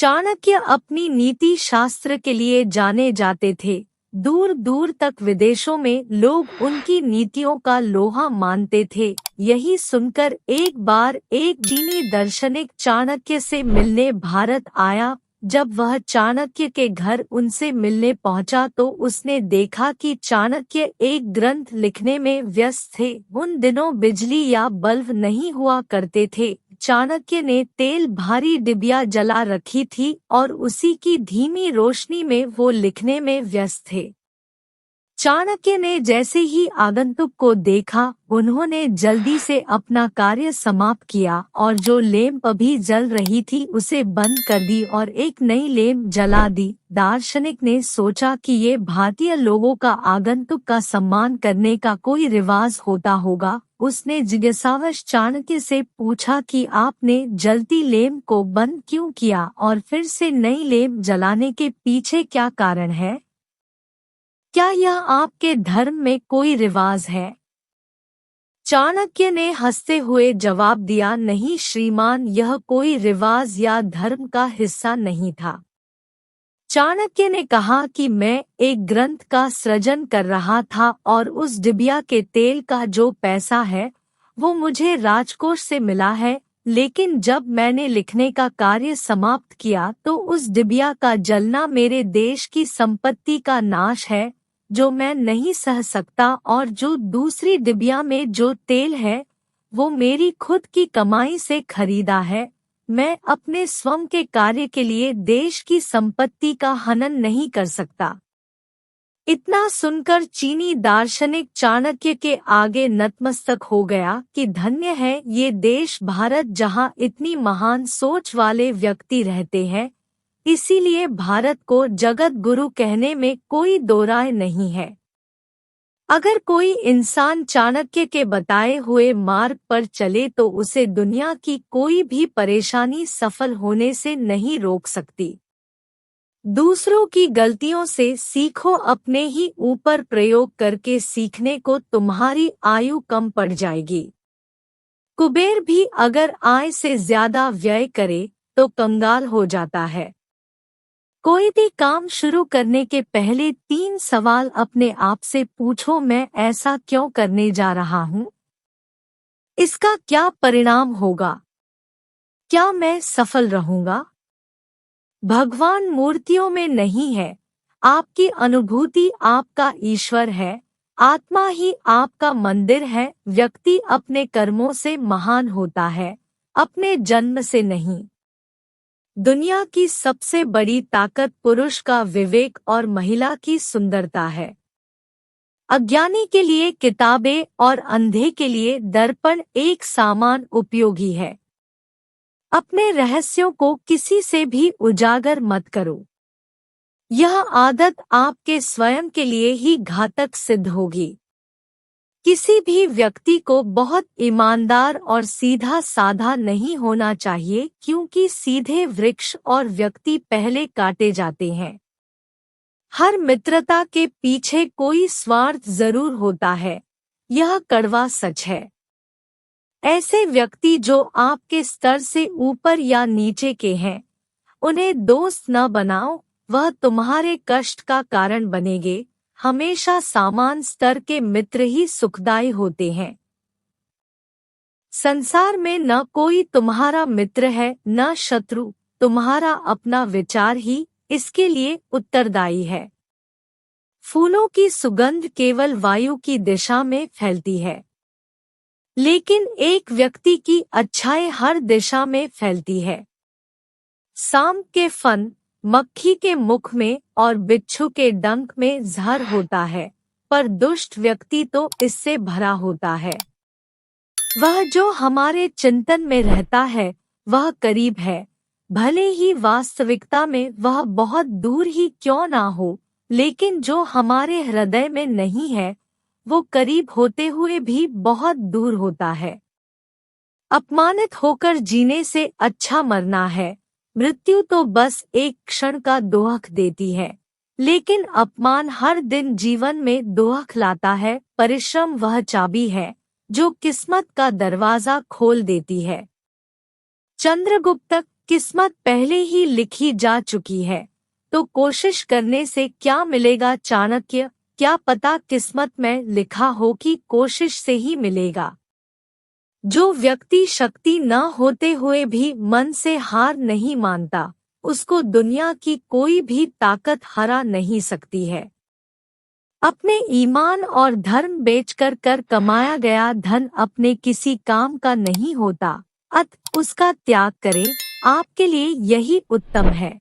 चाणक्य अपनी नीति शास्त्र के लिए जाने जाते थे। दूर दूर तक विदेशों में लोग उनकी नीतियों का लोहा मानते थे। यही सुनकर एक बार एक चीनी दार्शनिक चाणक्य से मिलने भारत आया। जब वह चाणक्य के घर उनसे मिलने पहुंचा तो उसने देखा कि चाणक्य एक ग्रंथ लिखने में व्यस्त थे। उन दिनों बिजली या बल्ब नहीं हुआ करते थे। चाणक्य ने तेल भारी डिबिया जला रखी थी और उसी की धीमी रोशनी में वो लिखने में व्यस्त थे। चाणक्य ने जैसे ही आगंतुक को देखा, उन्होंने जल्दी से अपना कार्य समाप्त किया और जो लैंप अभी जल रही थी उसे बंद कर दी और एक नई लैंप जला दी। दार्शनिक ने सोचा कि ये भारतीय लोगों का आगंतुक का सम्मान करने का कोई रिवाज होता होगा। उसने जिज्ञासावश चाणक्य से पूछा कि आपने जलती लैंप को बंद क्यों किया और फिर से नई लैंप जलाने के पीछे क्या कारण है? क्या यह आपके धर्म में कोई रिवाज है? चाणक्य ने हंसते हुए जवाब दिया, नहीं श्रीमान, यह कोई रिवाज या धर्म का हिस्सा नहीं था। चाणक्य ने कहा कि मैं एक ग्रंथ का सृजन कर रहा था और उस डिबिया के तेल का जो पैसा है वो मुझे राजकोष से मिला है, लेकिन जब मैंने लिखने का कार्य समाप्त किया तो उस डिबिया का जलना मेरे देश की संपत्ति का नाश है जो मैं नहीं सह सकता, और जो दूसरी डिबिया में जो तेल है वो मेरी खुद की कमाई से खरीदा है। मैं अपने स्वयं के कार्य के लिए देश की संपत्ति का हनन नहीं कर सकता। इतना सुनकर चीनी दार्शनिक चाणक्य के आगे नतमस्तक हो गया कि धन्य है ये देश भारत जहाँ इतनी महान सोच वाले व्यक्ति रहते हैं। इसीलिए भारत को जगत गुरु कहने में कोई दो राय नहीं है। अगर कोई इंसान चाणक्य के बताए हुए मार्ग पर चले तो उसे दुनिया की कोई भी परेशानी सफल होने से नहीं रोक सकती। दूसरों की गलतियों से सीखो, अपने ही ऊपर प्रयोग करके सीखने को तुम्हारी आयु कम पड़ जाएगी। कुबेर भी अगर आय से ज्यादा व्यय करे तो कंगाल हो जाता है। कोई भी काम शुरू करने के पहले 3 सवाल अपने आप से पूछो, मैं ऐसा क्यों करने जा रहा हूँ? इसका क्या परिणाम होगा? क्या मैं सफल रहूंगा? भगवान मूर्तियों में नहीं है, आपकी अनुभूति आपका ईश्वर है। आत्मा ही आपका मंदिर है। व्यक्ति अपने कर्मों से महान होता है, अपने जन्म से नहीं। दुनिया की सबसे बड़ी ताकत पुरुष का विवेक और महिला की सुंदरता है। अज्ञानी के लिए किताबें और अंधे के लिए दर्पण एक समान उपयोगी है। अपने रहस्यों को किसी से भी उजागर मत करो। यह आदत आपके स्वयं के लिए ही घातक सिद्ध होगी। किसी भी व्यक्ति को बहुत ईमानदार और सीधा साधा नहीं होना चाहिए, क्योंकि सीधे वृक्ष और व्यक्ति पहले काटे जाते हैं। हर मित्रता के पीछे कोई स्वार्थ जरूर होता है, यह कड़वा सच है। ऐसे व्यक्ति जो आपके स्तर से ऊपर या नीचे के हैं, उन्हें दोस्त न बनाओ, वह तुम्हारे कष्ट का कारण बनेंगे। हमेशा समान स्तर के मित्र ही सुखदायी होते हैं। संसार में न कोई तुम्हारा मित्र है न शत्रु, तुम्हारा अपना विचार ही इसके लिए उत्तरदायी है। फूलों की सुगंध केवल वायु की दिशा में फैलती है, लेकिन एक व्यक्ति की अच्छाई हर दिशा में फैलती है। सांप के फन, मक्खी के मुख में और बिच्छू के डंक में जहर होता है, पर दुष्ट व्यक्ति तो इससे भरा होता है। वह जो हमारे चिंतन में रहता है वह करीब है, भले ही वास्तविकता में वह बहुत दूर ही क्यों ना हो, लेकिन जो हमारे हृदय में नहीं है वो करीब होते हुए भी बहुत दूर होता है। अपमानित होकर जीने से अच्छा मरना है। मृत्यु तो बस एक क्षण का दोहक देती है, लेकिन अपमान हर दिन जीवन में दोहक लाता है। परिश्रम वह चाबी है जो किस्मत का दरवाजा खोल देती है। चंद्रगुप्त किस्मत पहले ही लिखी जा चुकी है, तो कोशिश करने से क्या मिलेगा चाणक्य? क्या पता किस्मत में लिखा हो कि कोशिश से ही मिलेगा। जो व्यक्ति शक्ति न होते हुए भी मन से हार नहीं मानता, उसको दुनिया की कोई भी ताकत हरा नहीं सकती है। अपने ईमान और धर्म बेचकर कर कमाया गया धन अपने किसी काम का नहीं होता, अतः उसका त्याग करें, आपके लिए यही उत्तम है।